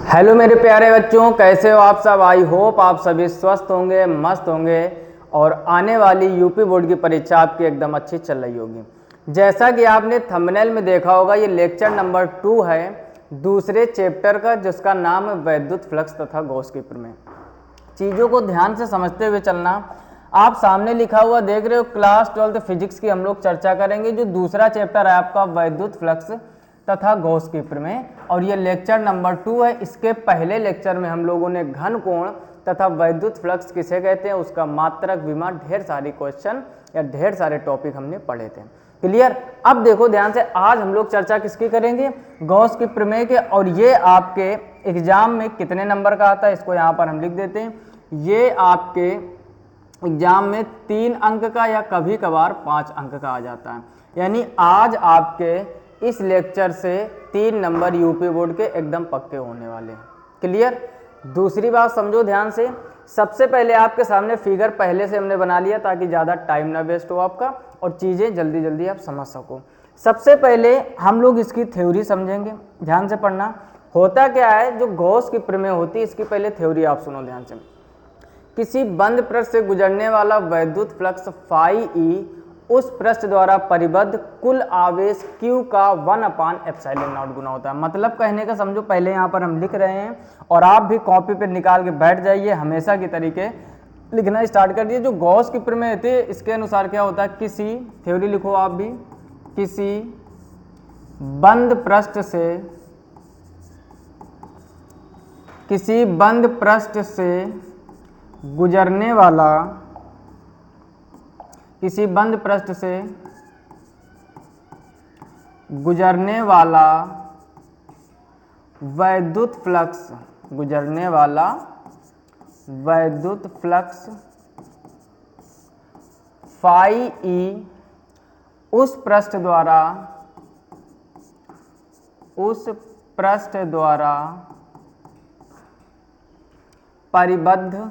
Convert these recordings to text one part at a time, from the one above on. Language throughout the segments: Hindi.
हेलो मेरे प्यारे बच्चों, कैसे हो आप सब। आई होप आप सभी स्वस्थ होंगे, मस्त होंगे और आने वाली यूपी बोर्ड की परीक्षा आपकी एकदम अच्छी चल रही होगी। जैसा कि आपने थंबनेल में देखा होगा, ये लेक्चर नंबर 2 है दूसरे चैप्टर का, जिसका नाम है वैद्युत फ्लक्स तथा गॉस की प्रमेय। चीज़ों को ध्यान से समझते हुए चलना। आप सामने लिखा हुआ देख रहे हो, क्लास 12 फिजिक्स की हम लोग चर्चा करेंगे। जो दूसरा चैप्टर है आपका वैद्युत फ्लक्स तथा गॉस की प्रमेय, और ये लेक्चर नंबर 2 है। इसके पहले लेक्चर में हम लोगों ने घन कोण तथा वैद्युत फ्लक्स किसे कहते हैं, उसका मात्रक, विमा, ढेर सारी क्वेश्चन या ढेर सारे टॉपिक हमने पढ़े थे। क्लियर। अब देखो ध्यान से, आज हम लोग चर्चा किसकी करेंगे, गॉस की प्रमेय के। और ये आपके एग्जाम में कितने नंबर का आता है, इसको यहाँ पर हम लिख देते हैं। ये आपके एग्जाम में 3 अंक का या कभी कभार 5 अंक का आ जाता है। यानी आज आपके इस लेक्चर से 3 नंबर यूपी बोर्ड के एकदम पक्के होने वाले हैं। क्लियर। दूसरी बात समझो ध्यान से। सबसे पहले आपके सामने फिगर पहले से हमने बना लिया ताकि ज़्यादा टाइम ना वेस्ट हो आपका और चीज़ें जल्दी जल्दी आप समझ सको। सबसे पहले हम लोग इसकी थ्योरी समझेंगे, ध्यान से पढ़ना। होता क्या है, जो गॉस की प्रमेय होती है, इसकी पहले थ्योरी आप सुनो ध्यान से। किसी बंद पृष्ठ से गुजरने वाला वैद्युत फ्लक्स फाई ई उस पृष्ठ द्वारा परिबद्ध कुल आवेश Q का 1/ε0 गुना होता है। मतलब कहने का समझो, पहले यहाँ पर हम लिख रहे हैं और आप भी कॉपी पे निकाल के बैठ जाइए, हमेशा की तरीके लिखना स्टार्ट कर दिए। जो गॉस की प्रमेय होती है, इसके अनुसार क्या होता है, किसी थ्योरी लिखो आप भी, किसी बंद पृष्ठ से गुजरने वाला, किसी बंद पृष्ठ से गुजरने वाला वैद्युत फ्लक्स, गुजरने वाला वैद्युत फ्लक्स फाई ई उस पृष्ठ द्वारा परिबद्ध,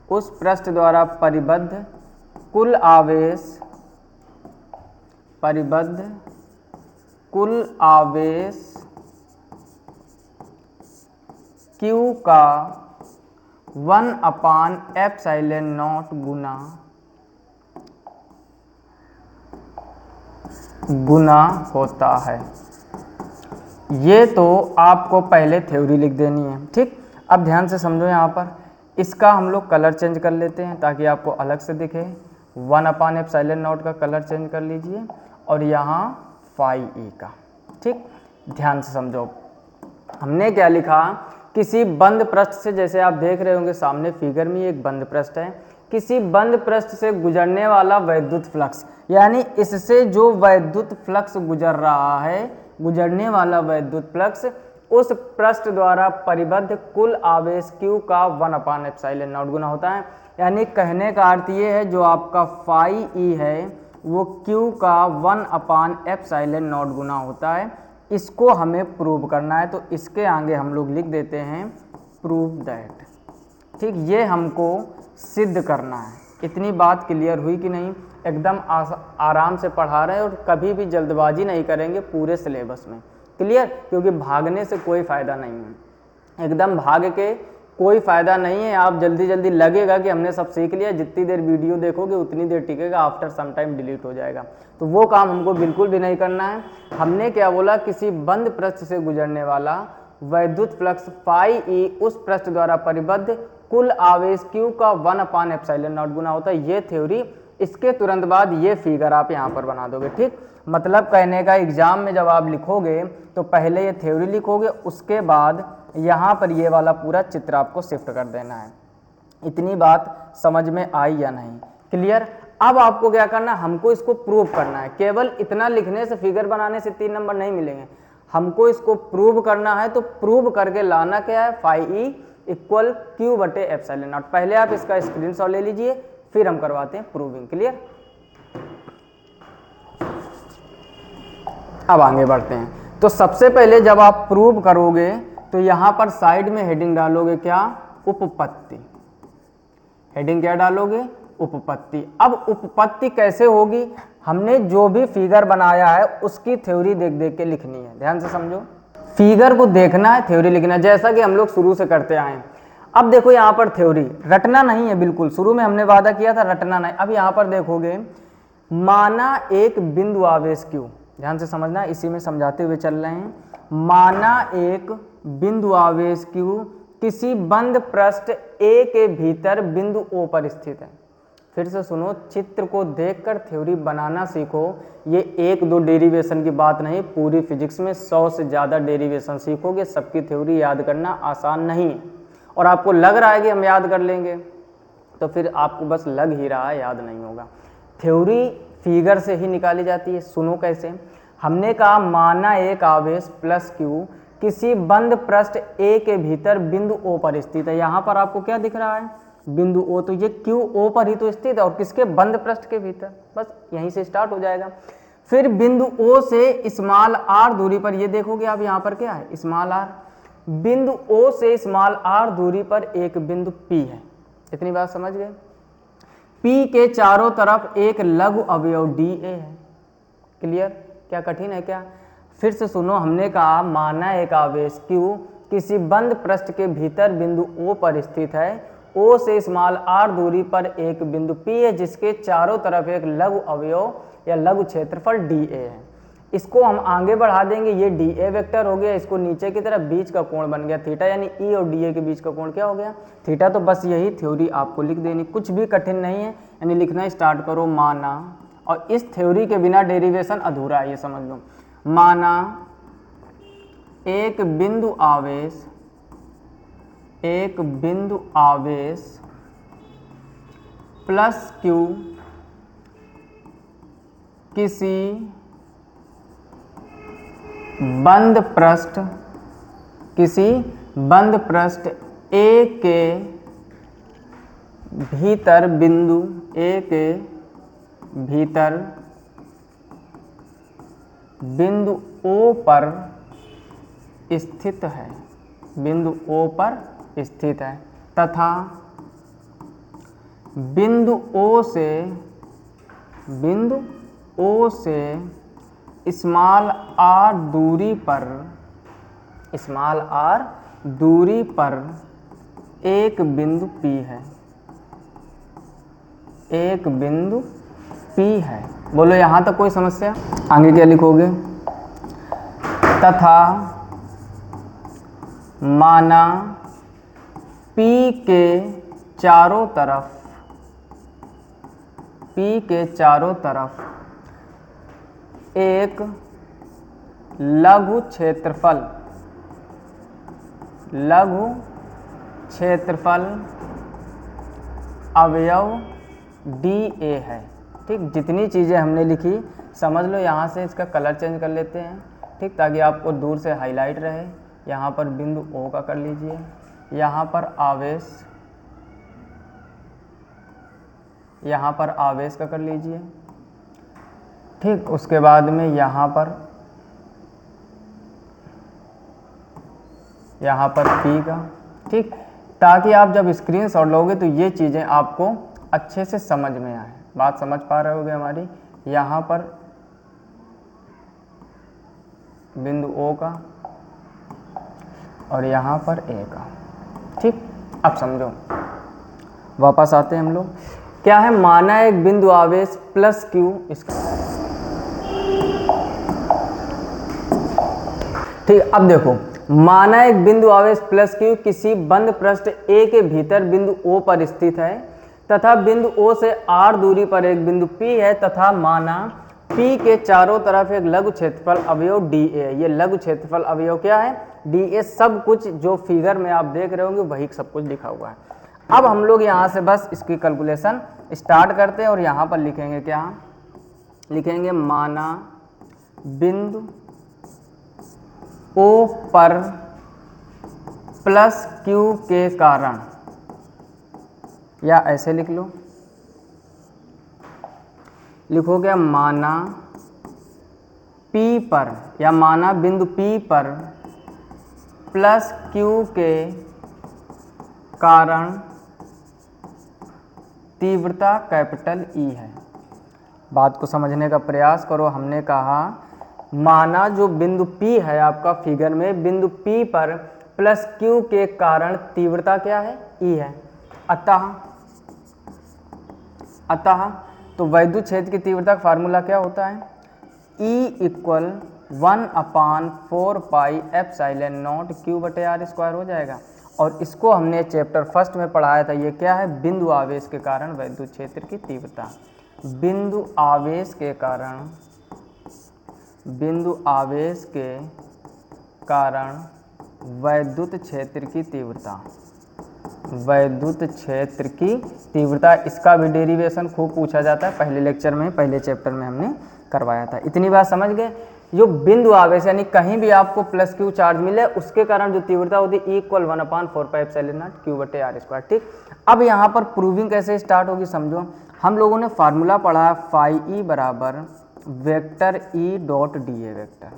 उस पृष्ठ द्वारा परिबद्ध कुल आवेश, परिबद्ध कुल आवेश Q का 1/ε0 गुना होता है। ये तो आपको पहले थ्योरी लिख देनी है, ठीक। अब ध्यान से समझो, यहाँ पर इसका हम लोग कलर चेंज कर लेते हैं ताकि आपको अलग से दिखे। 1/ε0 का कलर चेंज कर लीजिए और यहाँ फाई ई का, ठीक। ध्यान से समझो, हमने क्या लिखा, किसी बंद पृष्ठ से, जैसे आप देख रहे होंगे सामने फिगर में एक बंद पृष्ठ है, किसी बंद पृष्ठ से गुजरने वाला वैद्युत फ्लक्स, यानी इससे जो वैद्युत फ्लक्स गुजर रहा है, गुजरने वाला वैद्युत फ्लक्स उस पृष्ठ द्वारा परिबद्ध कुल आवेश Q का 1/ε0 गुना होता है। यानी कहने का अर्थ ये है, जो आपका फाई ई है वो Q का 1/ε0 गुना होता है। इसको हमें प्रूव करना है, तो इसके आगे हम लोग लिख देते हैं प्रूव दैट, ठीक। ये हमको सिद्ध करना है। इतनी बात क्लियर हुई कि नहीं। एकदम आराम से पढ़ा रहे हैं और कभी भी जल्दबाजी नहीं करेंगे पूरे सिलेबस में। क्लियर। क्योंकि भागने से कोई फ़ायदा नहीं है, एकदम भाग के कोई फ़ायदा नहीं है। आप जल्दी जल्दी लगेगा कि हमने सब सीख लिया, जितनी देर वीडियो देखोगे उतनी देर टिकेगा, आफ्टर सम टाइम डिलीट हो जाएगा। तो वो काम हमको बिल्कुल भी नहीं करना है। हमने क्या बोला, किसी बंद पृष्ठ से गुजरने वाला वैद्युत फ्लक्स फाई ई उस पृष्ठ द्वारा परिबद्ध कुल आवेश Q का 1/ε0 गुना होता है। ये थ्योरी, इसके तुरंत बाद ये फिगर आप यहाँ पर बना दोगे, ठीक। मतलब कहने का, एग्जाम में जब आप लिखोगे तो पहले ये थ्योरी लिखोगे, उसके बाद यहाँ पर ये वाला पूरा चित्र आपको शिफ्ट कर देना है। इतनी बात समझ में आई या नहीं, क्लियर। अब आपको क्या करना है, हमको इसको प्रूव करना है। केवल इतना लिखने से, फिगर बनाने से 3 नंबर नहीं मिलेंगे, हमको इसको प्रूव करना है। तो प्रूव करके लाना क्या है, फाई ई इक्वल Q/ε0। पहले आप इसका स्क्रीनशॉट ले लीजिए, फिर हम करवाते हैं प्रूविंग। क्लियर। अब आगे बढ़ते हैं। तो सबसे पहले जब आप प्रूव करोगे तो यहां पर साइड में हेडिंग डालोगे, क्या, उपपत्ति। हेडिंग क्या डालोगे, उपपत्ति। अब उपपत्ति कैसे होगी, हमने जो भी फिगर बनाया है उसकी थ्योरी देख देख के लिखनी है। ध्यान से समझो, फिगर को देखना है, थ्योरी लिखना है, जैसा कि हम लोग शुरू से करते आए हैं। अब देखो यहाँ पर थ्योरी रटना नहीं है, बिल्कुल शुरू में हमने वादा किया था रटना नहीं। अब यहाँ पर देखोगे, माना एक बिंदु आवेश Q, ध्यान से समझना, इसी में समझाते हुए चल रहे हैं। माना एक बिंदु आवेश Q किसी बंद पृष्ठ A के भीतर बिंदु O पर स्थित है। फिर से सुनो, चित्र को देखकर थ्योरी बनाना सीखो। ये एक दो डेरिवेशन की बात नहीं, पूरी फिजिक्स में 100 से ज़्यादा डेरिवेशन सीखोगे। सबकी थ्योरी याद करना आसान नहीं है, और आपको लग रहा है कि हम याद कर लेंगे, तो फिर आपको बस लग ही रहा है, याद नहीं होगा। थ्योरी फिगर से ही निकाली जाती है। सुनो कैसे, हमने कहा माना एक आवेश प्लस Q किसी बंद पृष्ठ A के भीतर बिंदु O पर स्थित है। यहाँ पर आपको क्या दिख रहा है, बिंदु O, तो ये Q O पर ही तो स्थित है, और किसके, बंद पृष्ठ के भीतर। बस यहीं से स्टार्ट हो जाएगा। फिर बिंदु O से स्मॉल r दूरी पर, ये देखोगे आप यहाँ पर क्या है, स्मॉल r। बिंदु O से स्मॉल r दूरी पर एक बिंदु P है। इतनी बात समझ गए। P के चारों तरफ एक लघु अवयव DA है। क्लियर, क्या कठिन है क्या? फिर से सुनो, हमने कहा माना एक आवेश Q किसी बंद पृष्ठ के भीतर बिंदु O पर स्थित है। O से स्मॉल r दूरी पर एक बिंदु P है जिसके चारों तरफ एक लघु अवयव या लघु क्षेत्रफल DA है। इसको हम आगे बढ़ा देंगे, ये DA वेक्टर हो गया, इसको नीचे की तरफ बीच का कोण बन गया थीटा, यानी E और DA के बीच का कोण क्या हो गया, थीटा। तो बस यही थ्योरी आपको लिख देनी, कुछ भी कठिन नहीं है, यानी लिखना स्टार्ट करो माना, और इस थ्योरी के बिना डेरिवेशन अधूरा है, ये समझ लो। माना एक बिंदु आवेश प्लस Q किसी बंद पृष्ठ A के भीतर बिंदु A के भीतर बिंदु O पर स्थित है, बिंदु O पर स्थित है, तथा बिंदु O से स्मॉल r दूरी पर एक बिंदु P है, एक बिंदु P है। बोलो यहाँ तक कोई समस्या? आगे क्या लिखोगे, तथा माना P के चारों तरफ एक लघु क्षेत्रफल अवयव DA है। ठीक, जितनी चीज़ें हमने लिखी समझ लो। यहाँ से इसका कलर चेंज कर लेते हैं, ठीक, ताकि आपको दूर से हाईलाइट रहे। यहाँ पर बिंदु O का कर लीजिए, यहाँ पर आवेश का कर लीजिए, ठीक। उसके बाद में यहाँ पर P का, ठीक, ताकि आप जब स्क्रीनशॉट लोगे तो ये चीज़ें आपको अच्छे से समझ में आए। बात समझ पा रहे होगे हमारी। यहाँ पर बिंदु O का और यहाँ पर A का, ठीक। अब समझो, वापस आते हैं हम लोग। क्या है, माना एक बिंदु आवेश प्लस Q, इसका ठीक। अब देखो, माना एक बिंदु आवेश प्लस Q किसी बंद पृष्ठ A के भीतर बिंदु O पर स्थित है, तथा बिंदु O से r दूरी पर एक बिंदु P है, तथा माना P के चारों तरफ एक लघु क्षेत्रफल अवयव DA है। ये लघु क्षेत्रफल अवयव क्या है, DA। सब कुछ जो फिगर में आप देख रहे होंगे वही सब कुछ लिखा हुआ है। अब हम लोग यहाँ से बस इसकी कैलकुलेशन स्टार्ट करते हैं, और यहाँ पर लिखेंगे क्या, लिखेंगे माना बिंदु O पर प्लस Q के कारण, या ऐसे लिख लो, लिखोगे माना P पर, या माना बिंदु P पर प्लस Q के कारण तीव्रता कैपिटल E है। बात को समझने का प्रयास करो। हमने कहा माना जो बिंदु P है आपका फिगर में, बिंदु P पर प्लस Q के कारण तीव्रता क्या है? E है। अतः तो वैद्युत क्षेत्र की तीव्रता का फार्मूला क्या होता है? E equal 1/4 pi epsilon not Q बटे आर स्क्वायर हो जाएगा। और इसको हमने चैप्टर फर्स्ट में पढ़ाया था। ये क्या है? बिंदु आवेश के कारण वैद्युत क्षेत्र की तीव्रता। बिंदु आवेश के कारण वैद्युत क्षेत्र की तीव्रता। वैद्युत क्षेत्र की तीव्रता, इसका भी डेरिवेशन खूब पूछा जाता है। पहले लेक्चर में, पहले चैप्टर में हमने करवाया था। इतनी बात समझ गए? जो बिंदु आवेश यानी कहीं भी आपको प्लस क्यू चार्ज मिले, उसके कारण जो तीव्रता होती है equal 1/4 pi epsilon not Q बटे आर स्क्वायर। ठीक, अब यहाँ पर प्रूविंग कैसे स्टार्ट होगी समझो। हम लोगों ने फार्मूला पढ़ा फाई ई बराबर vector E dot D A vector.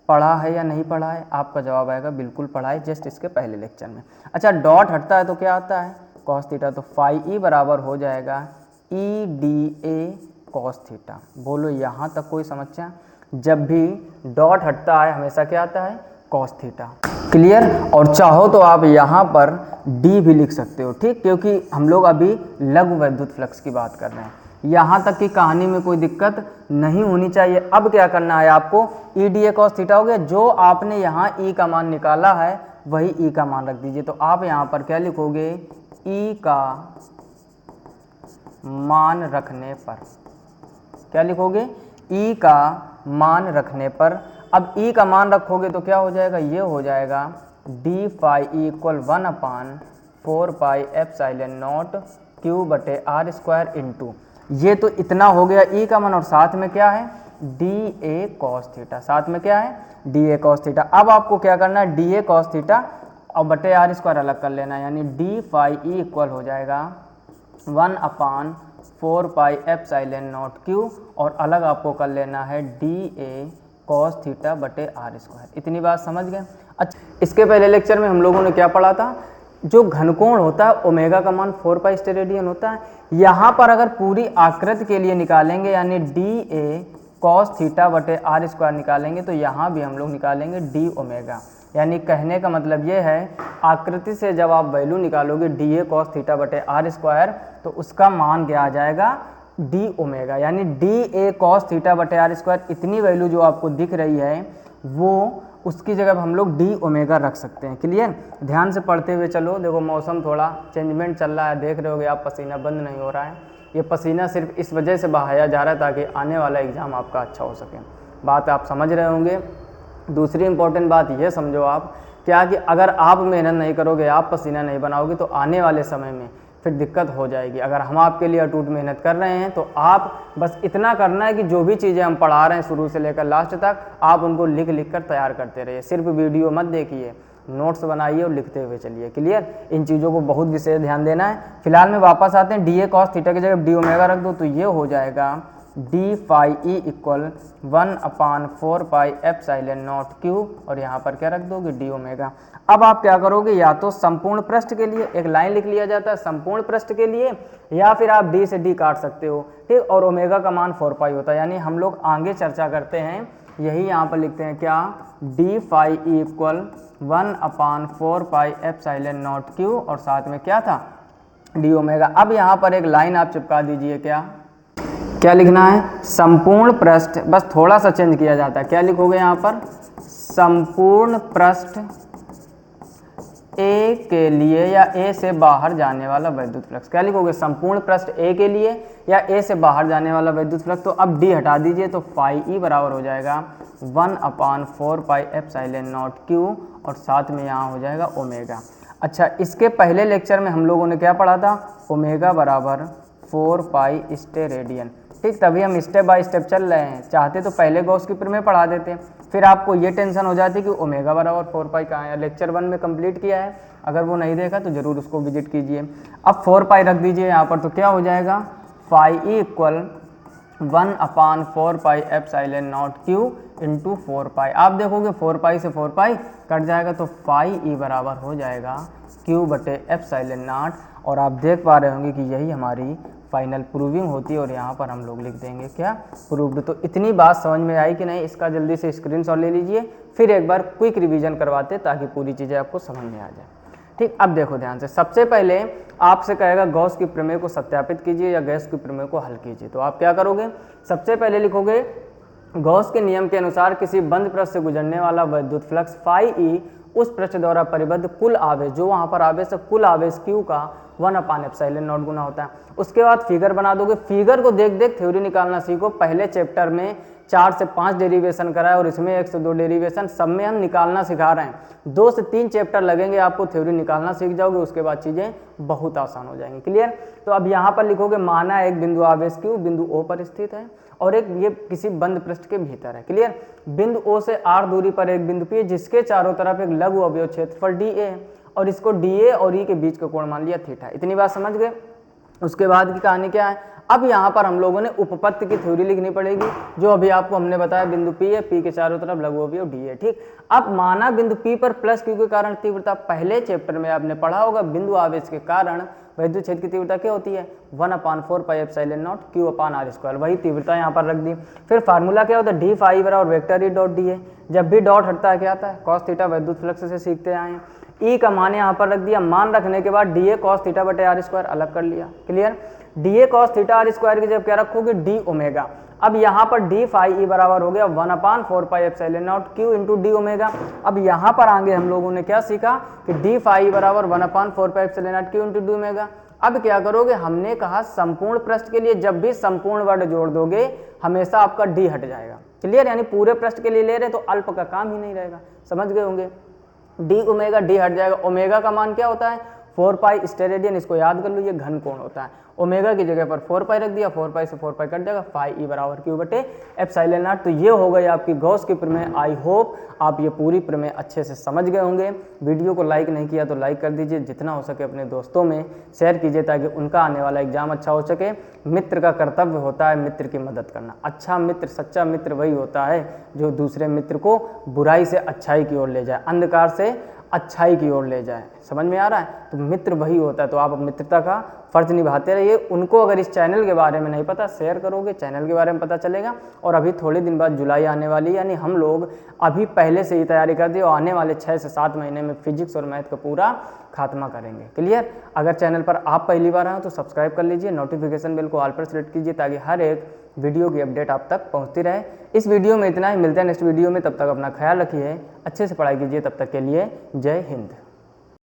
पढ़ा है या नहीं पढ़ा है? आपका जवाब आएगा बिल्कुल पढ़ा है, जस्ट इसके पहले लेक्चर में। अच्छा, डॉट हटता है तो क्या आता है? Cos theta. तो फाई ई बराबर हो जाएगा E D A cos theta. बोलो यहाँ तक कोई समस्या? जब भी डॉट हटता है हमेशा क्या आता है? Cos theta. क्लियर? और चाहो तो आप यहाँ पर डी भी लिख सकते हो। ठीक, क्योंकि हम लोग अभी लघु वैद्युत फ्लक्स की बात कर रहे हैं। यहाँ तक की कहानी में कोई दिक्कत नहीं होनी चाहिए। अब क्या करना है आपको? E D A cos theta हो गया। जो आपने यहाँ ई का मान निकाला है वही ई का मान रख दीजिए। तो आप यहाँ पर क्या लिखोगे? ई का मान रखने पर। क्या लिखोगे? ई का मान रखने पर। अब ई का मान रखोगे तो क्या हो जाएगा? ये हो जाएगा d phi equal 1/4 pi epsilon not Q बटे आर स्क्वायर इंटू, ये तो इतना हो गया ई का मान, और साथ में क्या है? D A cos theta. साथ में क्या है? D A cos theta. अब आपको क्या करना है? डी ए कॉस थीटा और बटे आर स्क्वायर अलग कर लेना है, यानी डी फाई ई इक्वल हो जाएगा 1/4 पाई एप्सिलॉन नॉट Q, और अलग आपको कर लेना है डी ए कॉस थीटा बटे आर स्क्वायर। इतनी बात समझ गए? अच्छा, इसके पहले लेक्चर में हम लोगों ने क्या पढ़ा था? जो घनकोण होता है ओमेगा का मान 4 पाई स्टेरेडियन होता है। यहाँ पर अगर पूरी आकृति के लिए निकालेंगे यानी डी ए कॉस थीटा बटे आर स्क्वायर निकालेंगे, तो यहाँ भी हम लोग निकालेंगे डी ओमेगा। यानी कहने का मतलब ये है, आकृति से जब आप वैल्यू निकालोगे डी ए कॉस थीटा बटे आर स्क्वायर, तो उसका मान क्या आ जाएगा? D omega. यानी डी ए कॉस थीटा बटे आर स्क्वायर, इतनी वैल्यू जो आपको दिख रही है वो उसकी जगह हम लोग डी ओमेगा रख सकते हैं। क्लियर? ध्यान से पढ़ते हुए चलो। देखो मौसम थोड़ा चेंजमेंट चल रहा है, देख रहे होगे आप, पसीना बंद नहीं हो रहा है। ये पसीना सिर्फ इस वजह से बहाया जा रहा है ताकि आने वाला एग्ज़ाम आपका अच्छा हो सके। बात आप समझ रहे होंगे। दूसरी इंपॉर्टेंट बात ये समझो आप, क्या कि अगर आप मेहनत नहीं करोगे, आप पसीना नहीं बनाओगे, तो आने वाले समय में फिर दिक्कत हो जाएगी। अगर हम आपके लिए अटूट मेहनत कर रहे हैं तो आप बस इतना करना है कि जो भी चीज़ें हम पढ़ा रहे हैं शुरू से लेकर लास्ट तक, आप उनको लिख लिख कर तैयार करते रहिए। सिर्फ वीडियो मत देखिए, नोट्स बनाइए और लिखते हुए चलिए। क्लियर? इन चीज़ों को बहुत विशेष ध्यान देना है। फिलहाल में वापस आते हैं, डी ए कॉस थीटा की जगह डी ओमेगा रख दो, तो ये हो जाएगा d phi e equal 1/4 pi epsilon not Q, और यहाँ पर क्या रख दोगे? D omega. अब आप क्या करोगे? या तो संपूर्ण पृष्ठ के लिए एक लाइन लिख लिया जाता है संपूर्ण पृष्ठ के लिए, या फिर आप डी से डी काट सकते हो। ठीक, और ओमेगा का मान 4 पाई होता है। यानी हम लोग आगे चर्चा करते हैं, यही यहाँ पर लिखते हैं क्या? D phi e equal 1/4 pi epsilon not Q, और साथ में क्या था? D omega. अब यहाँ पर एक लाइन आप चिपका दीजिए। क्या लिखना है? संपूर्ण पृष्ठ, बस थोड़ा सा चेंज किया जाता है। क्या लिखोगे यहाँ पर? संपूर्ण पृष्ठ ए के लिए या ए से बाहर जाने वाला वैद्युत फ्लक्स। क्या लिखोगे? संपूर्ण पृष्ठ ए के लिए या ए से बाहर जाने वाला वैद्युत फ्लक्स। तो अब डी हटा दीजिए, तो फाई ई बराबर हो जाएगा 1/4 पाई एप्सिलॉन नॉट Q, और साथ में यहाँ हो जाएगा ओमेगा। अच्छा, इसके पहले लेक्चर में हम लोगों ने क्या पढ़ा था? ओमेगा बराबर 4 पाई स्टेरेडियन। ठीक, तभी हम स्टेप बाय स्टेप चल रहे हैं। चाहते तो पहले गॉस कीपर में पढ़ा देते, फिर आपको ये टेंशन हो जाती कि ओमेगा बराबर 4 पाई कहाँ है। लेक्चर 1 में कंप्लीट किया है, अगर वो नहीं देखा तो ज़रूर उसको विजिट कीजिए। अब 4 पाई रख दीजिए यहाँ पर, तो क्या हो जाएगा? Phi e equal 1/4 pi epsilon not Q into 4 pi. आप देखोगे 4 पाई से 4 पाई कट जाएगा, तो फाई ई बराबर हो जाएगा Q बटे एप्सिलॉन नॉट, और आप देख पा रहे होंगे कि यही हमारी फाइनल प्रूविंग होती है और यहाँ पर हम लोग लिख देंगे क्या, प्रूव्ड। तो इतनी बात समझ में आई कि नहीं, इसका जल्दी से स्क्रीनशॉट ले लीजिए, फिर एक बार क्विक रिवीजन करवाते ताकि पूरी चीज़ें आपको समझ में आ जाए। ठीक, अब देखो ध्यान से, सबसे पहले आपसे कहेगा गॉस की प्रमेय को सत्यापित कीजिए या गॉस की प्रमेय को हल कीजिए। तो आप क्या करोगे, सबसे पहले लिखोगे गॉस के नियम के अनुसार किसी बंद पृष्ठ से गुजरने वाला विद्युत फ्लक्स फाई ई उस पृष्ठ द्वारा परिबद्ध कुल आवेश, जो वहाँ पर आवेश है, कुल आवेश Q का 1/ε0 गुना होता है। उसके बाद फिगर बना दोगे, फिगर को देख देख थ्योरी निकालना सीखो। पहले चैप्टर में 4 से 5 डेरिवेशन करा है और इसमें 1 से 2 डेरिवेशन, सब में हम निकालना सिखा रहे हैं। 2 से 3 चैप्टर लगेंगे, आपको थ्योरी निकालना सीख जाओगे, उसके बाद चीज़ें बहुत आसान हो जाएंगी। क्लियर। तो अब यहाँ पर लिखोगे माना एक बिंदु आवेश Q बिंदु O पर स्थित है और एक ये किसी बंद पृष्ठ के भीतर है। क्लियर। बिंदु O से r दूरी पर एक बिंदु P है जिसके चारों तरफ एक लघु अवयव क्षेत्रफल dA है और इसको dA और E के बीच का कोण मान लिया थीटा। इतनी बात समझ गए। उसके बाद की कहानी क्या है, अब यहाँ पर हम लोगों ने उपपत्ति की थ्योरी लिखनी पड़ेगी, जो अभी आपको हमने बताया बिंदु P है, P के चारों तरफ लघु अवयव D है। ठीक, अब माना बिंदु P पर प्लस Q के कारण तीव्रता, पहले चैप्टर में आपने पढ़ा होगा बिंदु आवेश के कारण विद्युत क्षेत्र की तीव्रता क्या होती है, 1/4πε0 Q/r², वही तीव्रता यहाँ पर रख दी। फिर फार्मूला क्या होता है, d फाई बराबर वेक्टर E डॉट डी है। जब भी डॉट हटता है क्या आता है, cos थीटा, विद्युत फ्लक्स से सीखते आए हैं। E का मान यहाँ पर रख दिया, मान रखने के बाद dA cos थीटा बटे r² अलग कर लिया। Clear. dA cos theta r² की जब क्या रखोगे, d ओमेगा। अब यहाँ पर d फाई ई बराबर हो गया 1/4πε0 Q इंटू डी ओमेगा। अब यहाँ पर आगे हम लोगों ने क्या सीखा कि d फाई बराबर 1/4πε0 Q इंटू डी ओमेगा। अब क्या करोगे, हमने कहा संपूर्ण पृष्ठ के लिए जब भी संपूर्ण वर्ड जोड़ दोगे हमेशा आपका d हट जाएगा। क्लियर, यानी पूरे पृष्ठ के लिए ले रहे तो अल्प का काम ही नहीं रहेगा, समझ गए होंगे। d ओमेगा, d हट जाएगा। ओमेगा का मान क्या होता है, 4 पाई स्टेरेडियन, इसको याद कर लो, ये घन कोण होता है। ओमेगा की जगह पर 4 पाई रख दिया, 4 पाई से 4 पाई कट जाएगा, फाई ई बराबर Q बटे ε0। तो ये हो गई आपकी गॉस की प्रमेय। आई होप आप ये पूरी प्रमेय अच्छे से समझ गए होंगे। वीडियो को लाइक नहीं किया तो लाइक कर दीजिए, जितना हो सके अपने दोस्तों में शेयर कीजिए ताकि उनका आने वाला एग्जाम अच्छा हो सके। मित्र का कर्तव्य होता है मित्र की मदद करना। अच्छा मित्र, सच्चा मित्र वही होता है जो दूसरे मित्र को बुराई से अच्छाई की ओर ले जाए, अंधकार से अच्छाई की ओर ले जाए। समझ में आ रहा है, तो मित्र वही होता है। तो आप मित्रता का फर्ज निभाते रहिए। उनको अगर इस चैनल के बारे में नहीं पता, शेयर करोगे, चैनल के बारे में पता चलेगा। और अभी थोड़े दिन बाद जुलाई आने वाली, यानी हम लोग अभी पहले से ही तैयारी कर दिए और आने वाले 6 से 7 महीने में फिजिक्स और मैथ का पूरा खात्मा करेंगे। क्लियर। अगर चैनल पर आप पहली बार आए तो सब्सक्राइब कर लीजिए, नोटिफिकेशन बेल को ऑल पर सेलेक्ट कीजिए ताकि हर एक वीडियो की अपडेट आप तक पहुंचती रहे। इस वीडियो में इतना ही, मिलते हैं नेक्स्ट वीडियो में। तब तक अपना ख्याल रखिए, अच्छे से पढ़ाई कीजिए। तब तक के लिए जय हिंद।